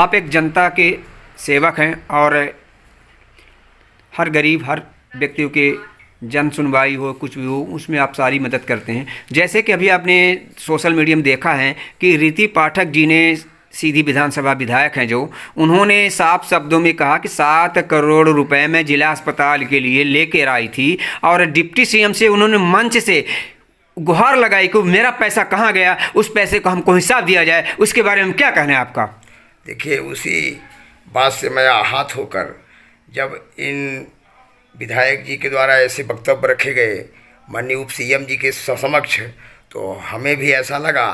आप एक जनता के सेवक हैं और हर गरीब, हर व्यक्तियों के जन सुनवाई हो, कुछ भी हो, उसमें आप सारी मदद करते हैं। जैसे कि अभी आपने सोशल मीडिया में देखा है कि रीति पाठक जी ने, सीधी विधानसभा विधायक हैं जो, उन्होंने साफ शब्दों में कहा कि 7 करोड़ रुपए में जिला अस्पताल के लिए लेकर आई थी और डिप्टी सीएम से उन्होंने मंच से गुहार लगाई कि मेरा पैसा कहाँ गया, उस पैसे को हमको हिसाब दिया जाए। उसके बारे में क्या कहना है आपका? देखिए, उसी बात से मैं आहत होकर जब इन विधायक जी के द्वारा ऐसे वक्तव्य रखे गए माननीय उप सीएम जी के समक्ष, तो हमें भी ऐसा लगा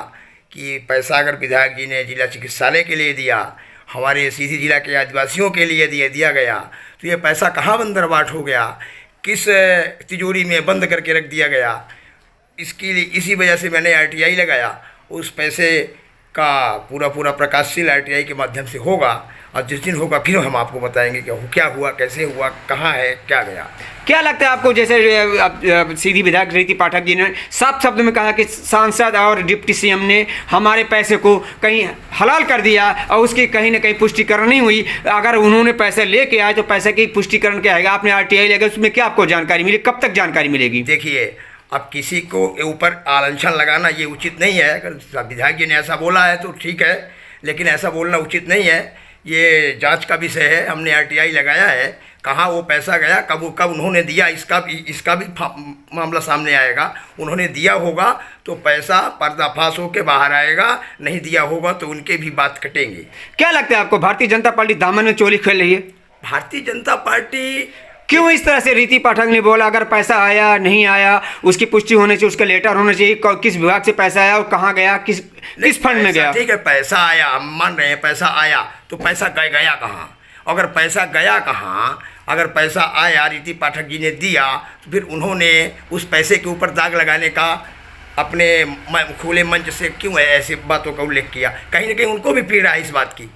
कि पैसा अगर विधायक जी ने जिला चिकित्सालय के लिए दिया, हमारे सीधी जिला के आदिवासियों के लिए दिया गया, तो ये पैसा कहाँ बंदरबाट हो गया, किस तिजोरी में बंद करके रख दिया गया। इसी वजह से मैंने आरटीआई लगाया। उस पैसे का पूरा प्रकाशशील आरटीआई के माध्यम से होगा और जिस दिन होगा फिर हम आपको बताएंगे कि क्या हुआ, कैसे हुआ, कहाँ है, क्या गया। क्या लगता है आपको, जैसे सीधी विधायक रीति पाठक जी ने साफ शब्द में कहा कि सांसद और डिप्टी सीएम ने हमारे पैसे को कहीं हलाल कर दिया और उसकी कहीं ना कहीं पुष्टिकरण नहीं हुई, अगर उन्होंने पैसे लेके आए तो पैसे की पुष्टिकरण क्या आएगा, आपने आरटीआई लगा, उसमें क्या आपको जानकारी मिली, कब तक जानकारी मिलेगी? देखिए, अब किसी को ऊपर आलंछन लगाना ये उचित नहीं है। अगर विधायक जी ने ऐसा बोला है तो ठीक है, लेकिन ऐसा बोलना उचित नहीं है। ये जांच का विषय है। हमने आरटीआई लगाया है, कहाँ वो पैसा गया, कब उन्होंने दिया, इसका भी मामला सामने आएगा। उन्होंने दिया होगा तो पैसा पर्दाफाश होकर बाहर आएगा, नहीं दिया होगा तो उनके भी बात कटेंगे। क्या लगता है आपको, भारतीय जनता पार्टी दामन में चोली खेल रही है? भारतीय जनता पार्टी क्यों इस तरह से रीति पाठक ने बोला अगर पैसा आया नहीं आया उसकी पुष्टि होनी चाहिए, उसका लेटर होना चाहिए, किस विभाग से पैसा आया और कहाँ गया, किस फंड में गया? ठीक है, पैसा आया, हम मान रहे हैं पैसा आया, तो पैसा गया कहाँ? अगर पैसा गया कहाँ, अगर पैसा आया रीति पाठक जी ने दिया तो फिर उन्होंने उस पैसे के ऊपर दाग लगाने का अपने खुले मंच से क्यों ऐसी बातों का उल्लेख किया? कहीं ना कहीं उनको भी पीड़ा है इस बात की,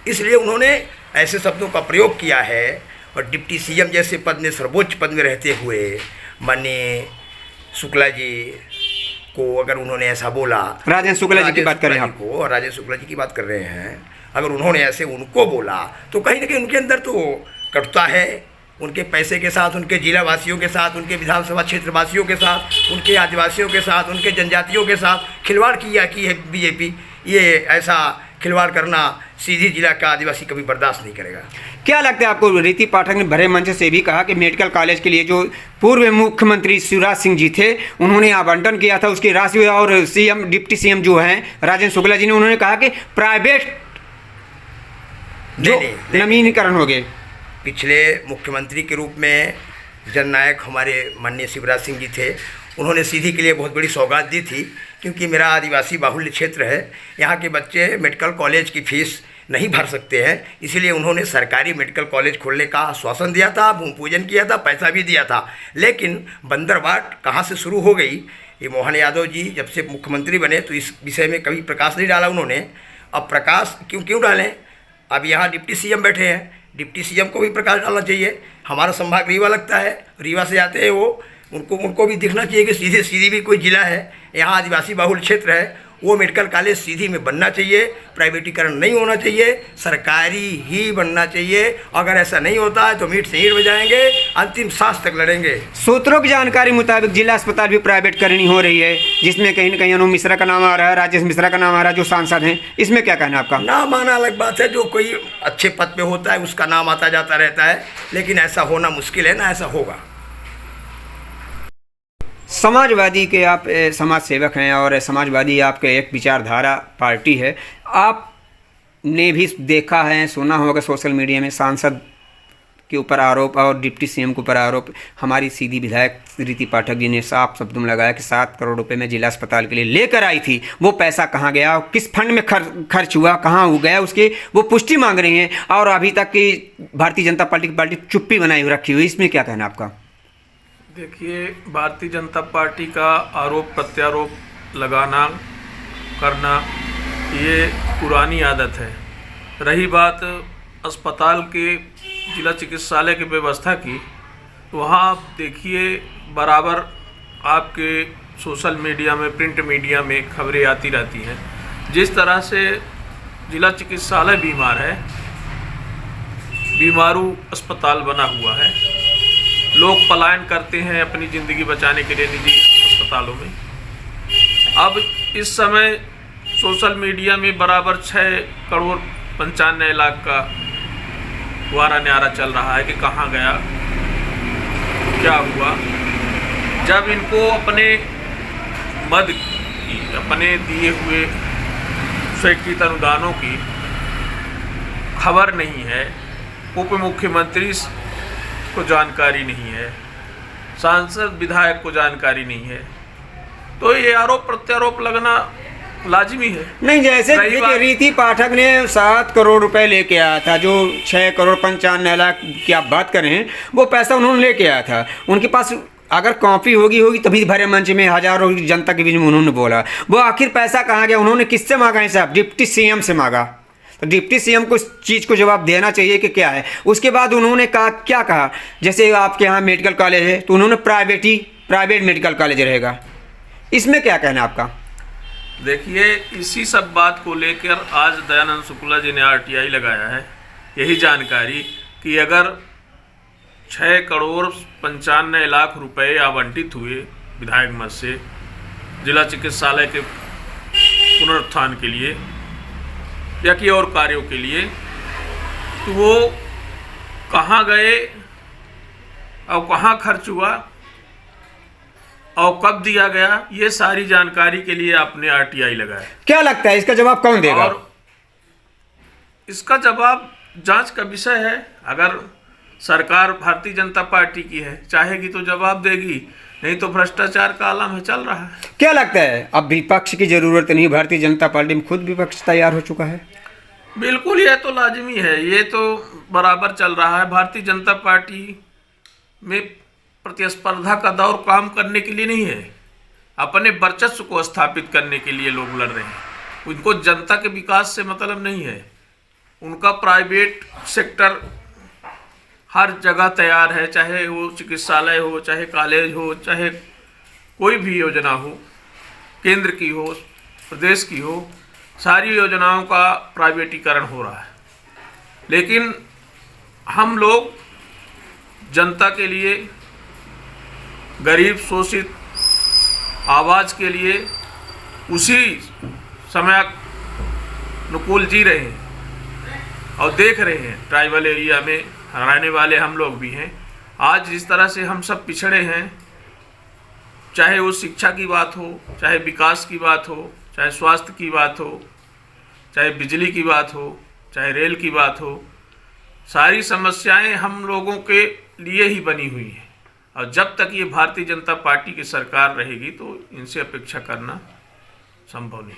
इसलिए उन्होंने ऐसे शब्दों का प्रयोग किया है। और डिप्टी सीएम जैसे पद में, सर्वोच्च पद में रहते हुए माननीय शुक्ला जी को अगर उन्होंने ऐसा बोला, राजेंद्र शुक्ला जी की बात कर रहे हैं आप, राजेंद्र शुक्ला जी की बात कर रहे हैं, अगर उन्होंने ऐसे उनको बोला तो कहीं ना कहीं उनके अंदर तो कटुता है। उनके पैसे के साथ, उनके जिला वासियों के साथ, उनके विधानसभा क्षेत्र वासियों के साथ, उनके आदिवासियों के साथ, उनके जनजातियों के साथ खिलवाड़ की है बीजेपी। ये ऐसा खिलवाड़ करना सीधी जिला का आदिवासी कभी बर्दाश्त नहीं करेगा। क्या लगता है आपको, रीति पाठक ने भरे मंच से भी कहा कि मेडिकल कॉलेज के लिए जो पूर्व मुख्यमंत्री शिवराज सिंह जी थे उन्होंने आवंटन किया था उसकी राशि, और सीएम डिप्टी सीएम जो हैं राजेंद्र शुक्ला जी ने, उन्होंने कहा कि प्राइवेट जो नवीनीकरण हो गए। पिछले मुख्यमंत्री के रूप में जननायक हमारे माननीय शिवराज सिंह जी थे, उन्होंने सीधी के लिए बहुत बड़ी सौगात दी थी, क्योंकि मेरा आदिवासी बाहुल्य क्षेत्र है, यहाँ के बच्चे मेडिकल कॉलेज की फीस नहीं भर सकते हैं, इसीलिए उन्होंने सरकारी मेडिकल कॉलेज खोलने का आश्वासन दिया था, भूमि पूजन किया था, पैसा भी दिया था। लेकिन बंदरबाट कहाँ से शुरू हो गई, ये मोहन यादव जी जब से मुख्यमंत्री बने तो इस विषय में कभी प्रकाश नहीं डाला उन्होंने। अब प्रकाश क्यों डालें? अब यहाँ डिप्टी सीएम बैठे हैं, डिप्टी सीएम को भी प्रकाश डालना चाहिए। हमारा संभाग रीवा लगता है, रीवा से आते हैं वो, उनको भी दिखना चाहिए कि सीधी भी कोई जिला है, यहाँ आदिवासी बाहुल क्षेत्र है, वो मेडिकल कॉलेज सीधी में बनना चाहिए, प्राइवेटीकरण नहीं होना चाहिए, सरकारी ही बनना चाहिए। अगर ऐसा नहीं होता है तो मीट से ईंट बजाएंगे, अंतिम सांस तक लड़ेंगे। सूत्रों की जानकारी मुताबिक जिला अस्पताल भी प्राइवेटकरण हो रही है, जिसमें कहीं ना कहीं अनु मिश्रा का नाम आ रहा है, राजेश मिश्रा का नाम आ रहा है जो सांसद हैं, इसमें क्या कहना है आपका? नाम आना अलग बात है, जो कोई अच्छे पद पे होता है उसका नाम आता जाता रहता है, लेकिन ऐसा होना मुश्किल है, ना ऐसा होगा। समाजवादी के आप समाज सेवक हैं और समाजवादी आपके एक विचारधारा पार्टी है, आपने भी देखा है, सुना होगा सोशल मीडिया में सांसद के ऊपर आरोप और डिप्टी सीएम के ऊपर आरोप। हमारी सीधी विधायक रीति पाठक जी ने साफ शब्दों में लगाया कि 7 करोड़ रुपए में जिला अस्पताल के लिए लेकर आई थी, वो पैसा कहाँ गया, किस फंड में खर्च हुआ, कहाँ हो गया, उसकी वो पुष्टि मांग रही हैं। और अभी तक की भारतीय जनता पार्टी की पार्टी चुप्पी बनाई रखी हुई, इसमें क्या कहना आपका? देखिए, भारतीय जनता पार्टी का आरोप प्रत्यारोप लगाना करना ये पुरानी आदत है। रही बात अस्पताल के जिला चिकित्सालय की व्यवस्था की, तो वहाँ आप देखिए बराबर आपके सोशल मीडिया में, प्रिंट मीडिया में खबरें आती रहती हैं। जिस तरह से जिला चिकित्सालय बीमार है, बीमारू अस्पताल बना हुआ है, लोग पलायन करते हैं अपनी ज़िंदगी बचाने के लिए निजी अस्पतालों में। अब इस समय सोशल मीडिया में बराबर 6,95,00,000 का वारा न्यारा चल रहा है कि कहाँ गया, क्या हुआ। जब इनको अपने मद की, अपने दिए हुए स्वीकृत अनुदानों की खबर नहीं है, उप मुख्यमंत्री को जानकारी नहीं है, सांसद विधायक को जानकारी नहीं है, तो ये आरोप प्रत्यारोप लगना लाजिमी है। नहीं, जैसे देखिए रीति पाठक ने 7 करोड़ रुपए लेके आया था, जो 6,95,00,000 की आप बात कर रहे हैं, वो पैसा उन्होंने लेके आया था। उनके पास अगर कॉपी होगी तभी भरे मंच में हजारों जनता के बीच में उन्होंने बोला। वो आखिर पैसा कहाँ गया? उन्होंने किससे मांगा है साहब? डिप्टी सीएम से मांगा। तो डिप्टी सीएम को इस चीज़ को जवाब देना चाहिए कि क्या है। उसके बाद उन्होंने कहा, क्या कहा, जैसे आपके यहाँ मेडिकल कॉलेज है तो उन्होंने प्राइवेट मेडिकल कॉलेज रहेगा। इसमें क्या कहना है आपका? देखिए, इसी सब बात को लेकर आज दयानंद शुक्ला जी ने RTI लगाया है। यही जानकारी कि अगर 6,95,00,000 रुपए आवंटित हुए विधायक मद से जिला चिकित्सालय के पुनरुत्थान के लिए या कि और कार्यों के लिए, तो वो कहाँ गए और कहाँ खर्च हुआ और कब दिया गया, ये सारी जानकारी के लिए आपने RTI लगाया। क्या लगता है इसका जवाब कौन देगा? और इसका जवाब जांच का विषय है। अगर सरकार भारतीय जनता पार्टी की है, चाहेगी तो जवाब देगी, नहीं तो भ्रष्टाचार का आलम है, चल रहा है। क्या लगता है अब विपक्ष की जरूरत नहीं? भारतीय जनता पार्टी में खुद विपक्ष तैयार हो चुका है। बिल्कुल, ये तो लाजमी है, ये तो बराबर चल रहा है। भारतीय जनता पार्टी में प्रतिस्पर्धा का दौर काम करने के लिए नहीं है, अपने वर्चस्व को स्थापित करने के लिए लोग लड़ रहे हैं। उनको जनता के विकास से मतलब नहीं है। उनका प्राइवेट सेक्टर हर जगह तैयार है, चाहे वो चिकित्सालय हो, चाहे कॉलेज हो, चाहे कोई भी योजना हो, केंद्र की हो, प्रदेश की हो, सारी योजनाओं का प्राइवेटीकरण हो रहा है। लेकिन हम लोग जनता के लिए, गरीब शोषित आवाज़ के लिए उसी समय अनुकूल जी रहे हैं और देख रहे हैं। ट्राइबल एरिया में रहने वाले हम लोग भी हैं। आज जिस तरह से हम सब पिछड़े हैं, चाहे वो शिक्षा की बात हो, चाहे विकास की बात हो, चाहे स्वास्थ्य की बात हो, चाहे बिजली की बात हो, चाहे रेल की बात हो, सारी समस्याएं हम लोगों के लिए ही बनी हुई हैं। और जब तक ये भारतीय जनता पार्टी की सरकार रहेगी तो इनसे अपेक्षा करना संभव नहीं।